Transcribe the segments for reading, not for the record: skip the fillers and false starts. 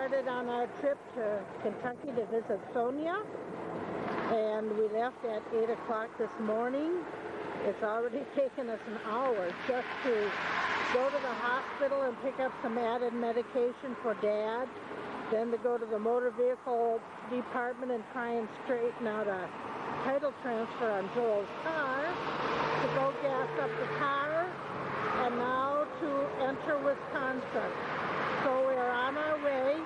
started on our trip to Kentucky to visit Sonja, and we left at 8 o'clock this morning. It's already taken us an hour just to go to the hospital and pick up some added medication for Dad, then to go to the motor vehicle department and try and straighten out a title transfer on Joel's car, to go gas up the car, and now to enter Wisconsin. So we're on our way.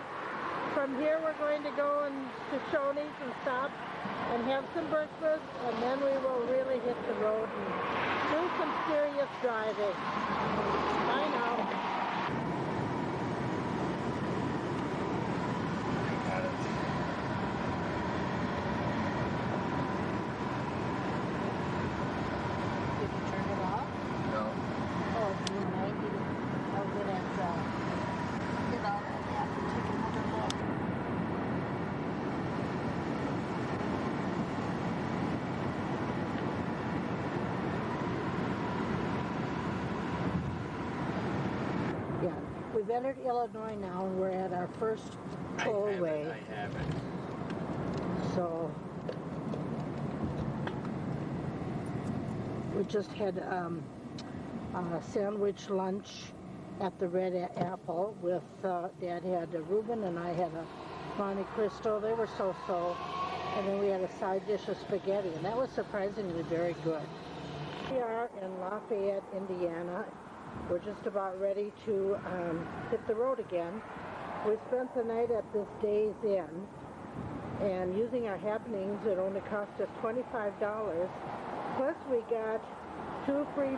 From here we're going to go to Shoney's and stop and have some breakfast, and then we will really hit the road and do some serious driving. Bye now. Did you turn it off? No. Oh, it's new 90. Oh, good, that's get out of that and take another look. Yeah, we've entered Illinois now, and we're at our first tollway. I haven't. So we just had a sandwich lunch at the Red Apple with Dad had a Reuben and I had a Monte Cristo. They were so-so. And then we had a side dish of spaghetti, and that was surprisingly very good. We are in Lafayette, Indiana. We're just about ready to hit the road again. We spent the night at this Days Inn, and using our happenings, it only cost us $25. Plus we got 2 free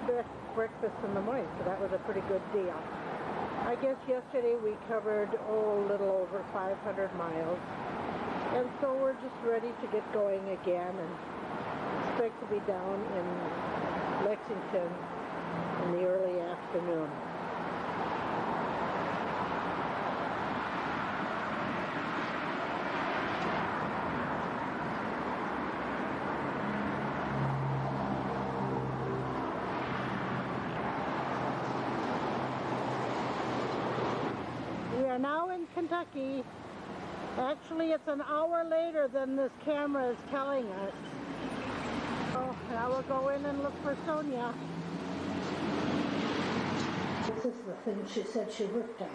breakfasts in the morning, so that was a pretty good deal. I guess yesterday we covered, a little over 500 miles. And so we're just ready to get going again and expect to be down in Lexington in the early afternoon. We are now in Kentucky. Actually, it's an hour later than this camera is telling us. So now we'll go in and look for Sonja. This is the thing she said she worked on.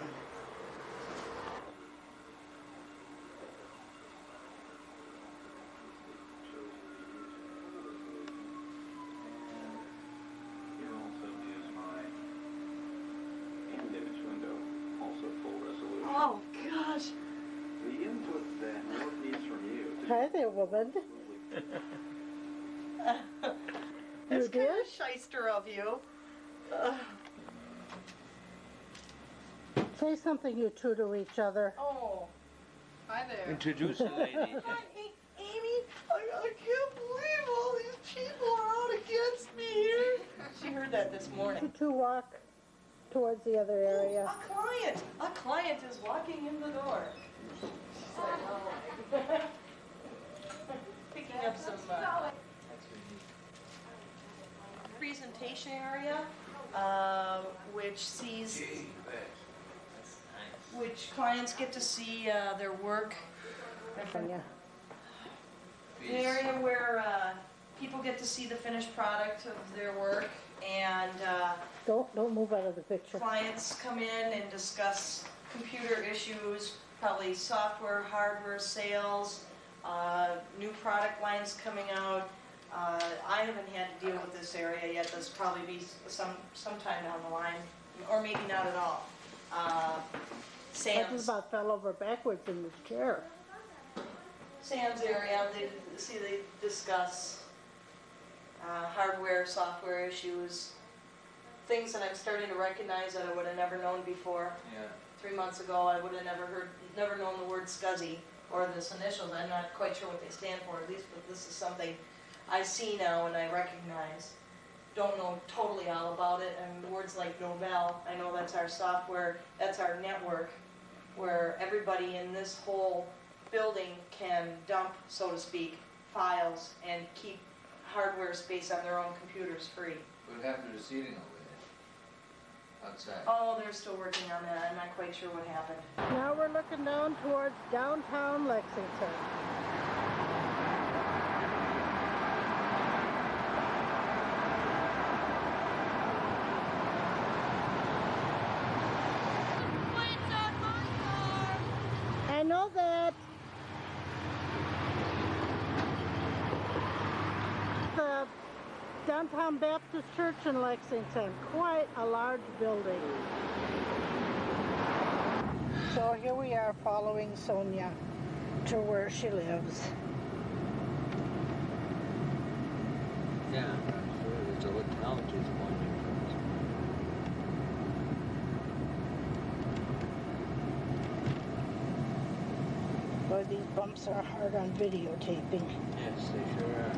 Oh, gosh. The input that North needs from you. Hi there, woman. That's You kind did? of shyster of you. Say something, you two, to each other. Oh, hi there. Introduce the lady. Hi, Amy. I can't believe all these people are out against me here. She heard that this You morning. two walk towards the other area. A client is walking in the door. She's like, oh my. Picking up some presentation area, which clients get to see their work. Yeah. An area where people get to see the finished product of their work, and Don't move out of the picture. clients come in and discuss computer issues, probably software, hardware sales, new product lines coming out. I haven't had to deal with this area yet. This will probably be sometime down the line, or maybe not at all. I just Sam's about fell over backwards in this chair. area, they discuss hardware, software issues, things that I'm starting to recognize that I would have never known before. Yeah. 3 months ago, I would have never known the word SCSI or this initials. I'm not quite sure what they stand for, at least, but this is something I see now and I recognize. Don't know totally all about it, and words like Novell, I know that's our software, that's our network, where everybody in this whole building can dump, so to speak, files and keep hardware space on their own computers free. What happened to the seating over outside. Oh, they're still working on that. I'm not quite sure what happened. Now we're looking down towards downtown Lexington. I know that. The Downtown Baptist Church in Lexington, quite a large building. So here we are following Sonja to where she lives. Yeah, I'm sure there's a hotel just one difference. Boy, these bumps are hard on videotaping. Yes, they sure are.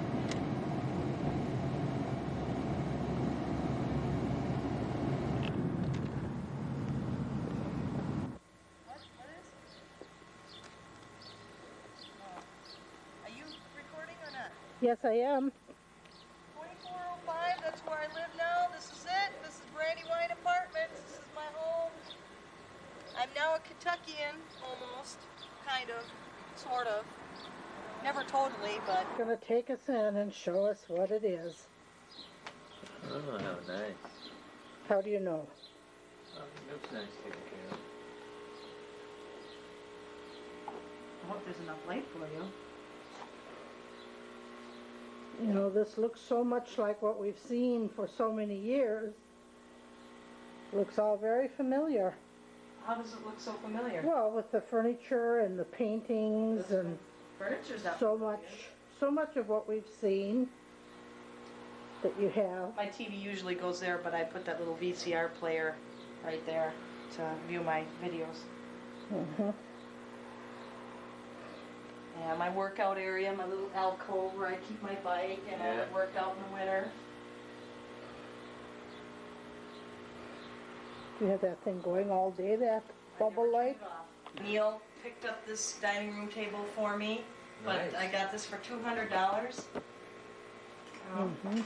Are you recording or not? Yes, I am. 2405, that's where I live now. This is it. This is Brandywine Apartments. This is my home. I'm now a Kentuckian, almost. Kind of. Sort of. Never totally, but... Gonna take us in and show us what it is. Oh, how nice. How do you know? Oh, it looks nice taken care of. I hope there's enough light for you. You know, this looks so much like what we've seen for so many years. Looks all very familiar. How does it look so familiar? Well, with the furniture and the paintings and Furniture's not so familiar. so much of what we've seen that you have. My TV usually goes there, but I put that little VCR player right there to view my videos. Mm-hmm. Yeah, my workout area, my little alcove where I keep my bike and I Yeah. work out in the winter. You have that thing going all day, that bubble light? Neil picked up this dining room table for me, but Nice. I got this for $200. Mm-hmm.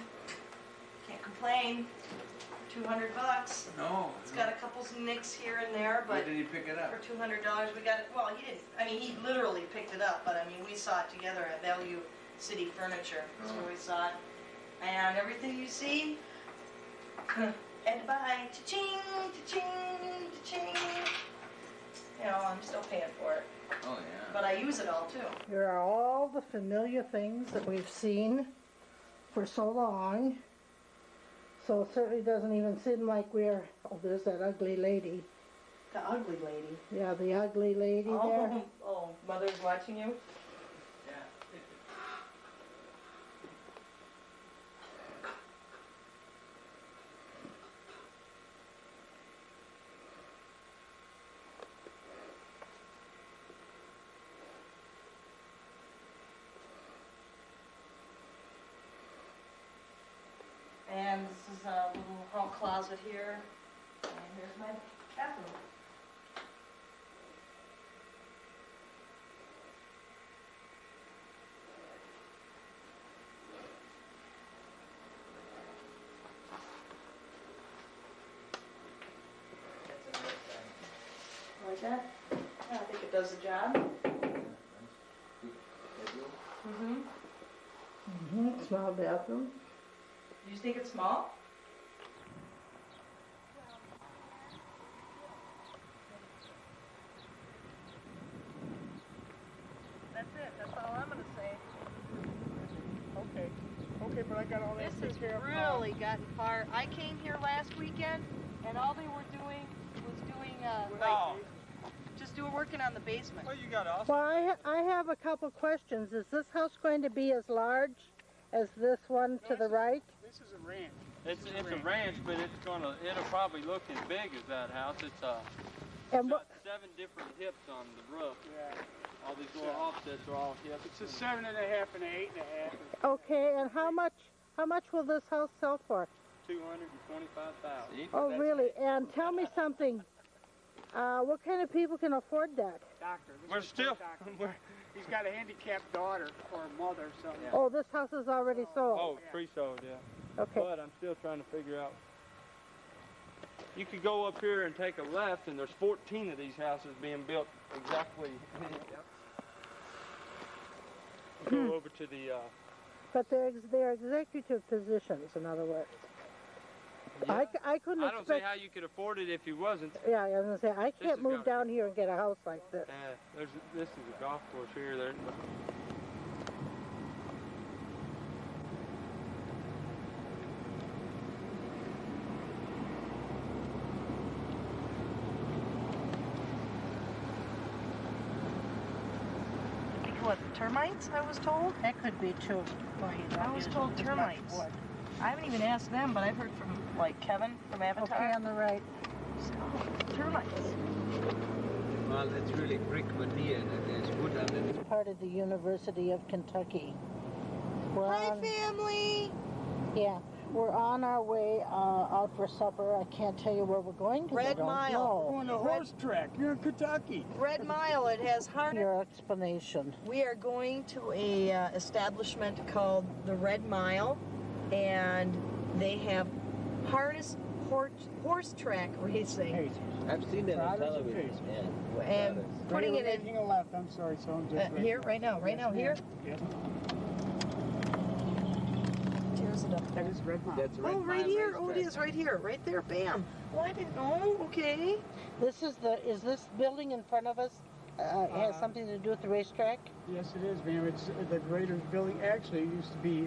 Can't complain. 200 bucks. No. It's got a couple nicks here and there, Where but did he pick it up? for $200 we got it. Well, he didn't. I mean, he literally picked it up, but I mean, we saw it together at Value City Furniture. That's where we saw it. And everything you see, had to buy. Cha-ching, cha-ching, cha-ching. You know, I'm still paying for it, Oh, yeah. but I use it all too. Here are all the familiar things that we've seen for so long. So it certainly doesn't even seem like we're, oh, there's that ugly lady. The ugly lady. Yeah, the ugly lady there. Oh, mother's watching you? Yeah. And this is a little hall closet here. And here's my bathroom. That's a nice thing. Like that? Yeah, I think it does the job. Mm-hmm. Mm-hmm. Small bathroom. Do you think it's small? That's it. That's all I'm gonna say. Okay, okay, but I got all that This has taken care of now. really gotten far. I came here last weekend, and all they were doing was doing Oh, just working on the basement. well, you got us. Well, I have a couple questions. Is this house going to be as large as this one to the right? This is a ranch. It's a ranch, but it'll probably look as big as that house. It's And got what, 7 different hips on the roof. Yeah. All these little So- offsets are all hips. It's a 7.5 and an 8.5. okay, and how much will this house sell for? $225,000. See? Oh, really? And tell me something. What kind of people can afford that? Doctor. This We're is for still. doctor. He's got a handicapped daughter or a mother or something. Oh, this house is already sold. Oh, pre-sold, yeah. Okay. But I'm still trying to figure out. you could go up here and take a left, and there's 14 of these houses being built exactly. Go over to the. But they're executive positions, in other words. Yeah. I couldn't I don't see expect. how you could afford it if you wasn't. Yeah, I was gonna say I can't is move gotta- down here and get a house like this. This is a golf course here. There. What, termites, I was told? That could be too. I was told termites. I haven't even asked them, but I've heard from, like, Kevin from Avatar. Okay, on the right. Termites. Well, it's really brick veneer and there's wood underneath. It's part of the University of Kentucky. We're Hi, on, family! yeah, we're on our way out for supper. I can't tell you where we're going because I Red don't Mile. know. We're on a horse track. You're in Kentucky. Red Mile, it has harness. Your explanation. We are going to a establishment called the Red Mile, and they have harness horse track racing. I've seen that on Riders and television. pacers. Yeah. And Riders. putting it in Making a left. I'm sorry, so I'm just here, right now, here. Yes. Tears it up. That is Red Mile. That's Red Oh, right Mile here. Oh, it racetrack. is right here. Right there. Bam. Oh, I didn't know. Okay. Is this building in front of us has something to do with the racetrack? Yes, it is, ma'am. It's the greater building. Actually, it used to be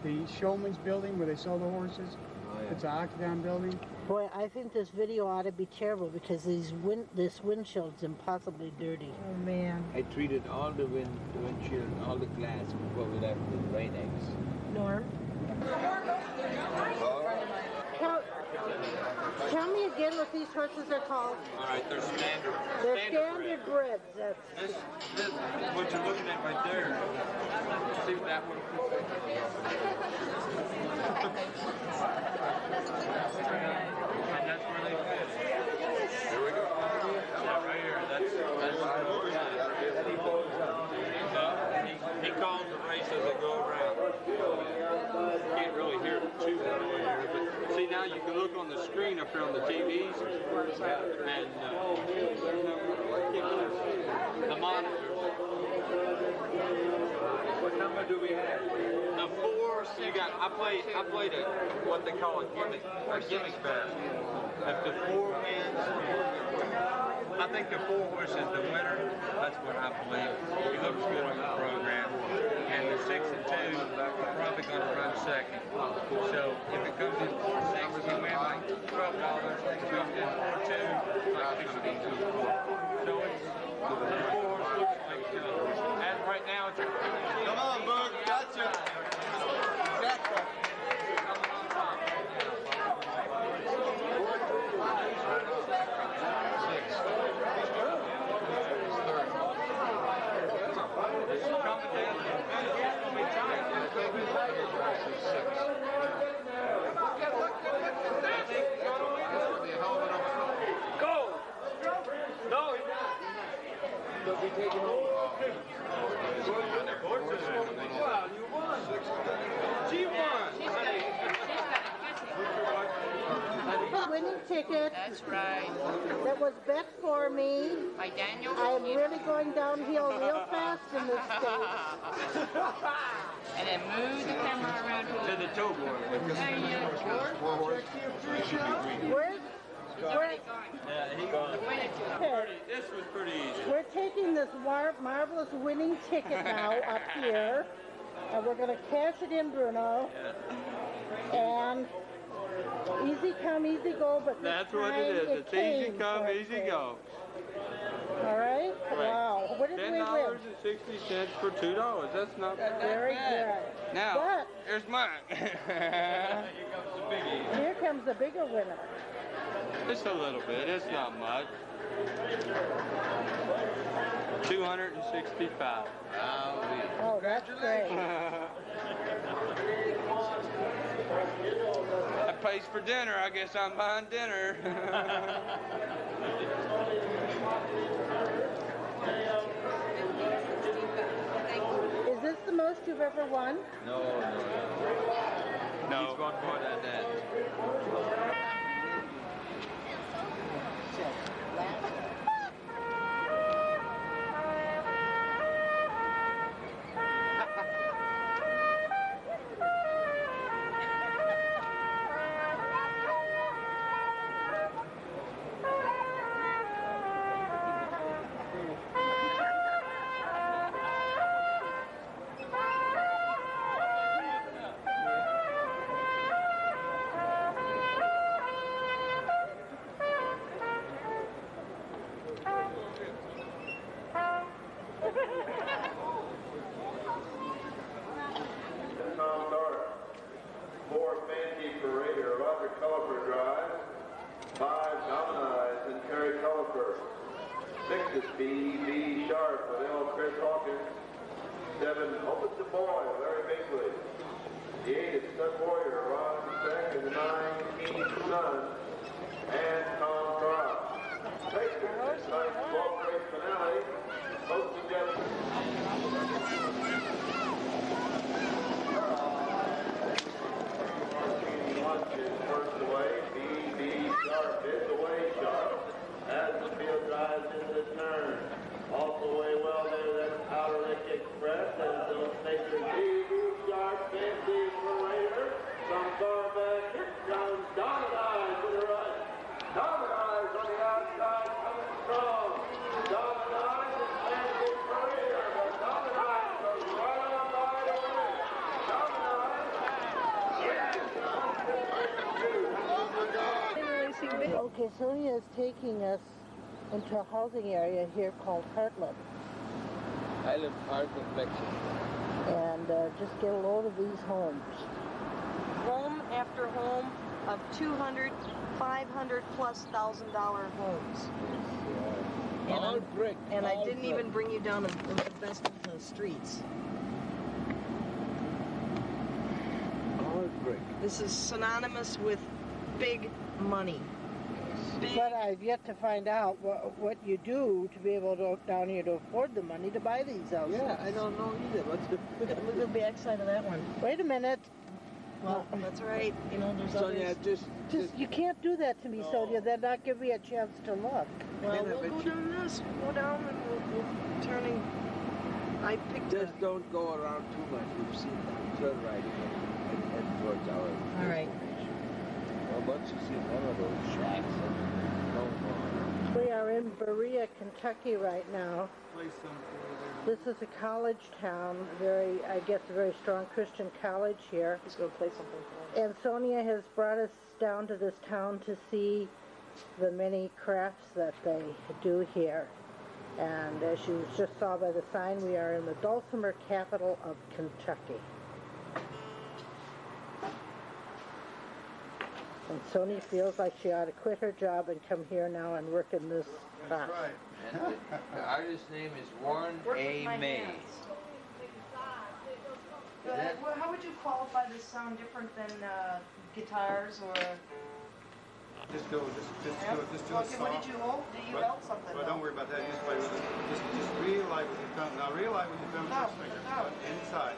the Showman's building where they sell the horses. Oh, yeah. It's an octagon building. Boy, I think this video ought to be terrible because this windshield's impossibly dirty. Oh, man. I treated all the windshield, all the glass before we left with rain eggs. Norm. Tell me again what these horses are called. All right, they're standard. They're standard breds. That's This what you're looking at right there. See what that one. And that's where they fit. Here we go. Yeah, right here. That's he calls the race as they go around. You can't really hear it too well here, but see now you can look on the screen up here on the TVs and the monitors. What number do we have? The four, you got. I played a what they call a gimmick bet. If the four wins, I think the four horse is the winner. That's what I believe. He looks good on the program. And the 6 and 2 are probably going to run second. So if it comes in 4-6, you win like $12. If it comes in 4-2, like $16. So it's the four horse looks like. As right now, it's. Come on, Bug. Gotcha. Exactly. Go! No, he's not. They'll be taking over. Wow, you won. She won. winning ticket. That's right. That was bet for me. By Daniel. I'm really going downhill real fast in this state. And then move the camera around To the toe board. There you go. We're He's already gone. Yeah, he gone. This was pretty easy. We're taking this marvelous winning ticket now up here, and we're going to cash it in, Bruno. And easy come, easy go, but this That's what time it is. It's easy came, come, so easy go. All right? Wow. What did we win? $10.60 for $2. That's not bad. Very good. Now, But here's mine. here comes the bigger winner. Just a little bit. It's not much. 265. Oh, that's great. That pays for dinner. I guess I'm buying dinner. Is this the most you've ever won? No. No. He's won more than that. Warrior, Ron Beck, and 19 Sons, and Tom Cross. Pictures in tonight's 12th race finale, both together. Lunch is first away. B.B. Sharp is away sharp as the field drives into the turn. Also away well there, that's Outer Lake Express, and those takers B.B. Sharp, Fancy Parade. From far back, here comes Dominize to the right. Dominize on the outside, coming strong. Dominize and Fancy Parade, but Dominize goes right on by to win. Dominize, Okay, Sonja is taking us into a housing area here called Heartland. Highland Park of Lexington. And just get a load of these homes. Home after home of 200, 500 plus $1,000 homes. And All brick. And I all didn't brick. even bring you down in the best of the streets. All brick. This is synonymous with big money. Big. But I've yet to find out what you do to be able to down here to afford the money to buy these houses. Yeah, I don't know either. What's the Look at the backside of that one. Wait a minute. Well, that's all right. You know, there's Sonja, others. Just you can't do that to me, No. Sonja. Then not give me a chance to look. Well, Yeah, we'll but go you- down this. Go down and we'll turning. I picked a. Just don't go around too much. We've seen that. Turn right and head towards our All right. destination. Well, once you see one of those shacks, then no more. We are in Berea, Kentucky right now. This is a college town, I guess a very strong Christian college here. He's going to play something for us. And Sonja has brought us down to this town to see the many crafts that they do here. And as you just saw by the sign, we are in the dulcimer capital of Kentucky. And Sonja feels like she ought to quit her job and come here now and work in this craft. And the artist's name is Warren A. May. How would you qualify this sound different than guitars or? Just do it What soft. did you hold? Did you belt something? Well, don't worry about that. Just play with it. Just real light with your thumb. Now, real light with your thumb and No, first finger. no. Inside.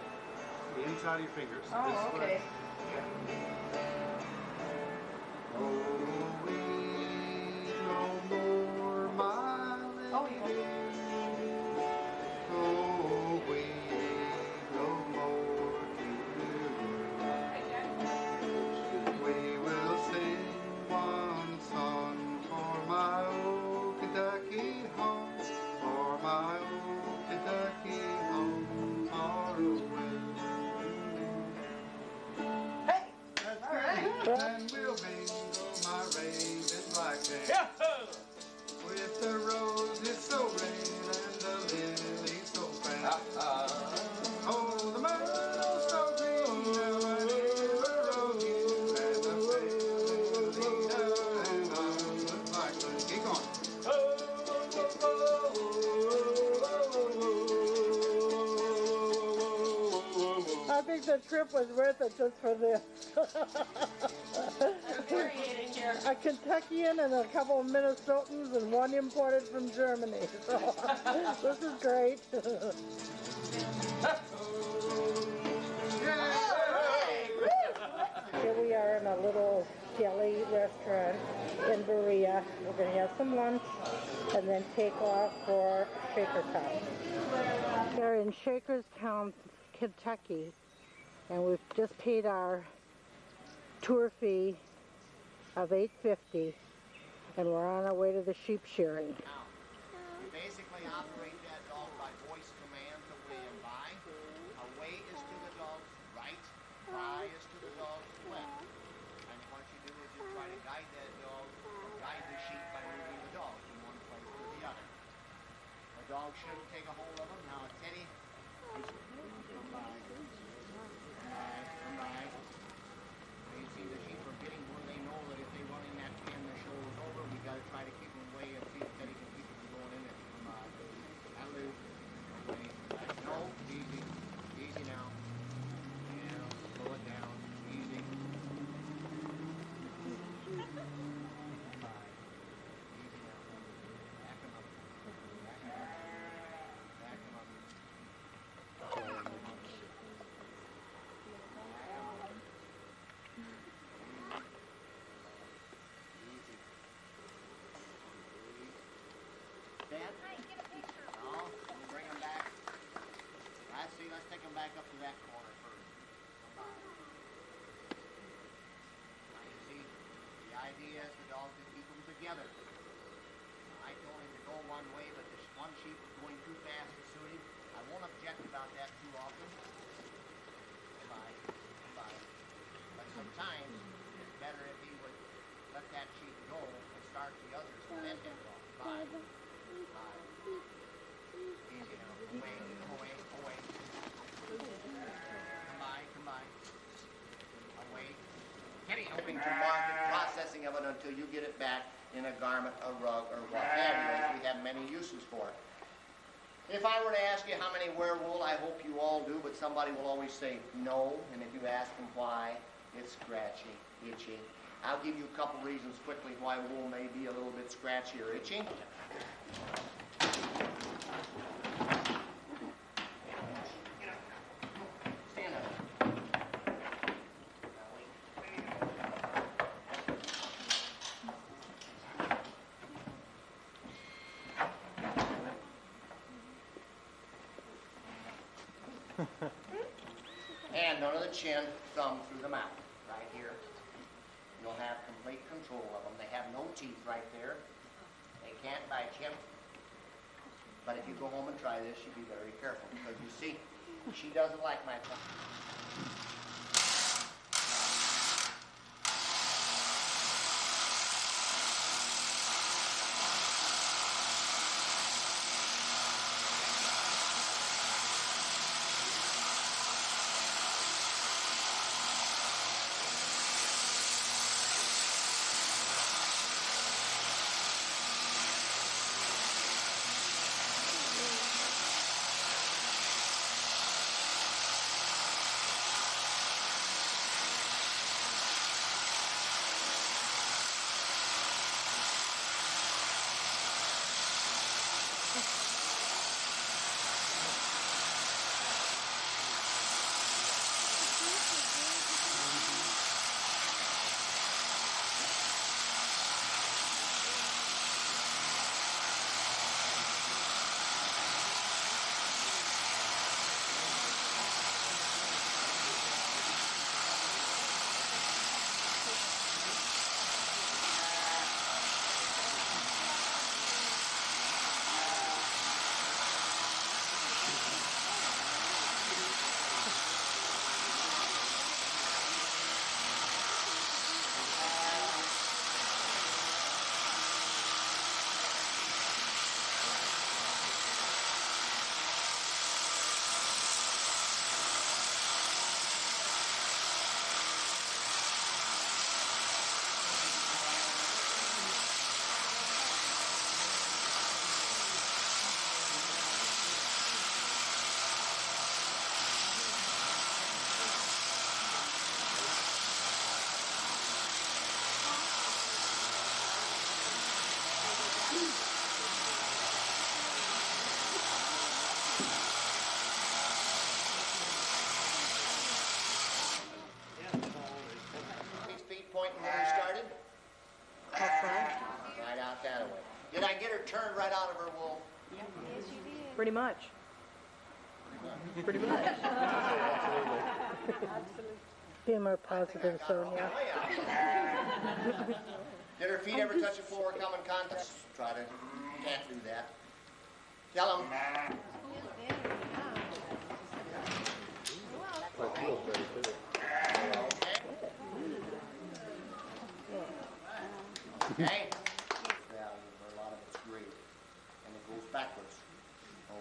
The inside of your fingers. This is Oh, what okay. Oh, we no more, my Oh, you lady. Oh, we no more to do. We will sing one song for my old Kentucky home, for my old Kentucky home, far away. Hey! That's All right. great. And we'll mingle my raven blackberry with the roses so red and the lilies so fair. Oh, the meadows so green, now I never rode you, and the fields lead and on the blackbird. Keep going. I think the trip was worth it just for this. Infuriating here. A Kentuckian and a couple of Minnesotans and one imported from Germany. So this is great. Here we are in a little deli restaurant in Berea. We're going to have some lunch and then take off for Shakertown. We're in Shakertown, Kentucky, and we've just paid our tour fee of $8.50, and we're on our way to the sheep shearing. We basically operate that dog by voice command to William by. Away is to the dog's right, cry is to the dog's left. And what you do is you try to guide that dog, guide the sheep by moving the dog from one place to the other. The dog shouldn't take a hold of him. Now, Teddy, come by. Come by. You see the sheep are getting where they know that if they run in that pen, their shoulders over. We got to try to keep them away and see if Teddy can keep them from going in there. Come on. That'll do. Okay. No, easy. Easy now. Yeah, slow it down. Easy. up to that corner first. Come on. Now you see, the idea is the dog to keep them together. I told him to go one way, but this one sheep was going too fast to suit him. I won't object about that too often. Goodbye. Goodbye. But sometimes it's better if he would let that sheep go and start the others and then get off. Bye. Bye. Easy now. Away, away, away. Come by, come by. Away. Shipping to market, processing of it until you get it back in a garment, a rug, or what have you, as we have many uses for it. If I were to ask you how many wear wool, I hope you all do, but somebody will always say no, and if you ask them why, it's scratchy, itchy. I'll give you a couple reasons quickly why wool may be a little bit scratchy or itchy. Stand up. And under the chin, thumb through the mouth, right here. You'll have complete control of them. They have no teeth right there. They can't bite you. But if you go home and try this, you be very careful, because you see, she doesn't like my tongue. Pointing where we started? That's right. Right out that way. Did I get her turned right out of her wool? Pretty much. Pretty much. Be more positive, Sonja. Did her feet ever touch the floor, come in contact? Try to, can't do that. Tell them. Okay? Value for a lot of it's great. And it goes backwards.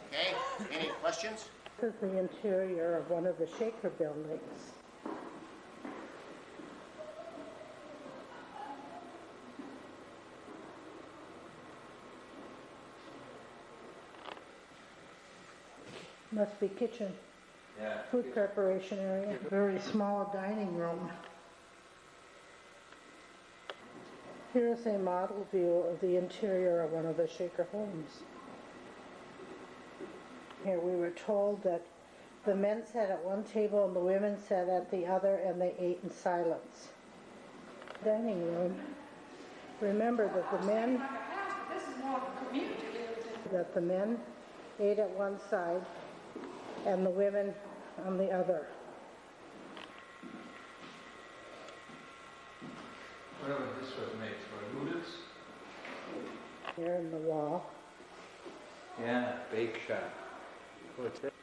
Okay? Any questions? This is the interior of one of the Shaker buildings. Must be kitchen. Yeah. Food preparation area. Very small dining room. Here's a model view of the interior of one of the Shaker homes. Here we were told that the men sat at one table and the women sat at the other, and they ate in silence. Dining room. Remember that the men ate at one side and the women on the other. Whatever this one makes, what roots? Here in the wall. Yeah, bake shop. What's that?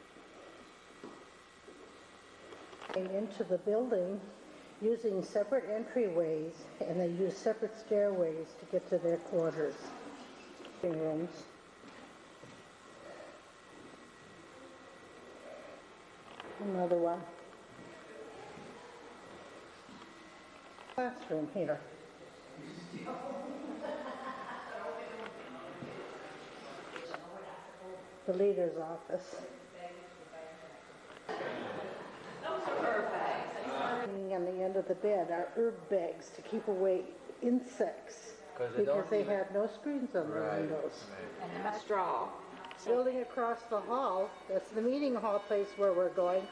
Into the building using separate entryways, and they use separate stairways to get to their quarters. Rooms. Another one. Classroom here. The leader's office. On the end of the bed are herb bags to keep away insects because they had no screens on the windows. And a straw. Building across the hall, that's the meeting hall place where we're going.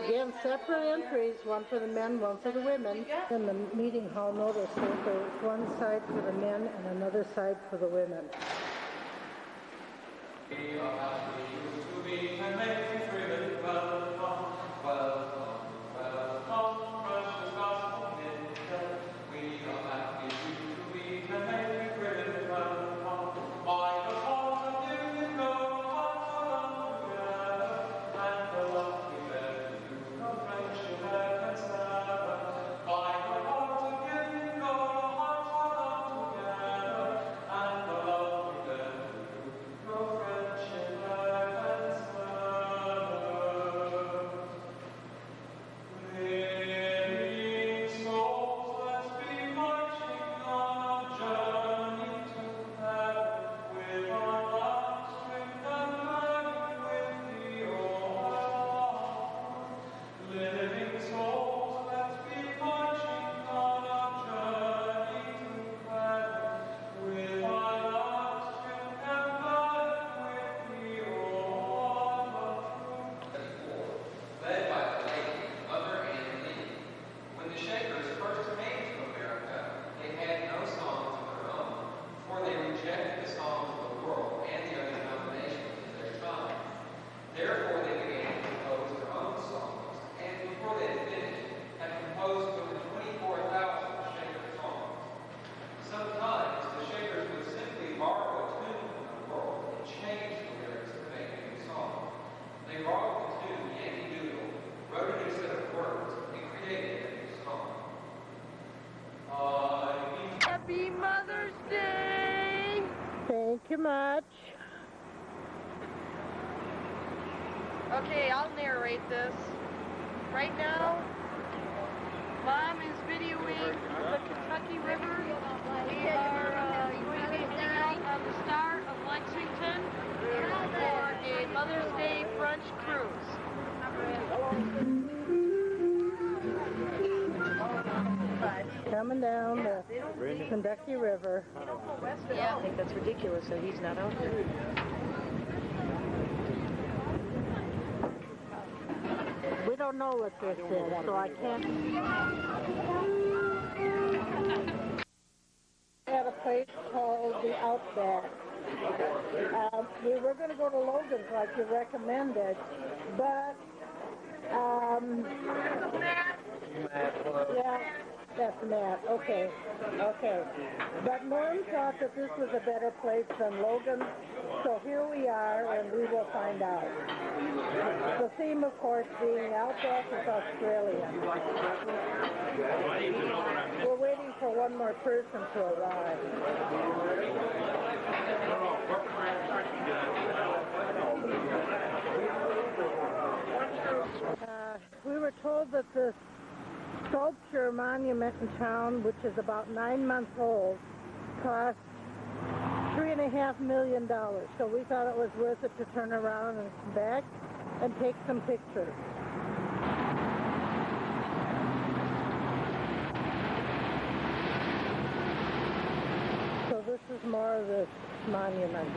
Again, separate entries, one for the men, one for the women. In the meeting hall, notice that there's one side for the men and another side for the women. Happy Mother's Day! Thank you much. Okay, I'll narrate this. Right now, Mom is videoing the Kentucky River. We are going to be heading out on the Star of Lexington for a Mother's Day brunch cruise. Coming down the Kentucky River. Yeah. I think that's ridiculous that he's not out there. We don't know what this is, so I can't. At a place called the Outback. We were going to go to Logan's like you recommended, but yeah, that's Matt. Okay. But Norm thought that this was a better place than Logan's, so here we are, and we will find out. The theme, of course, being Outback is Australia. We're waiting for one more person to arrive. We were told that the sculpture monument in town, which is about 9 months old, cost $3.5 million. So we thought it was worth it to turn around and come back and take some pictures. So this is more of this monument.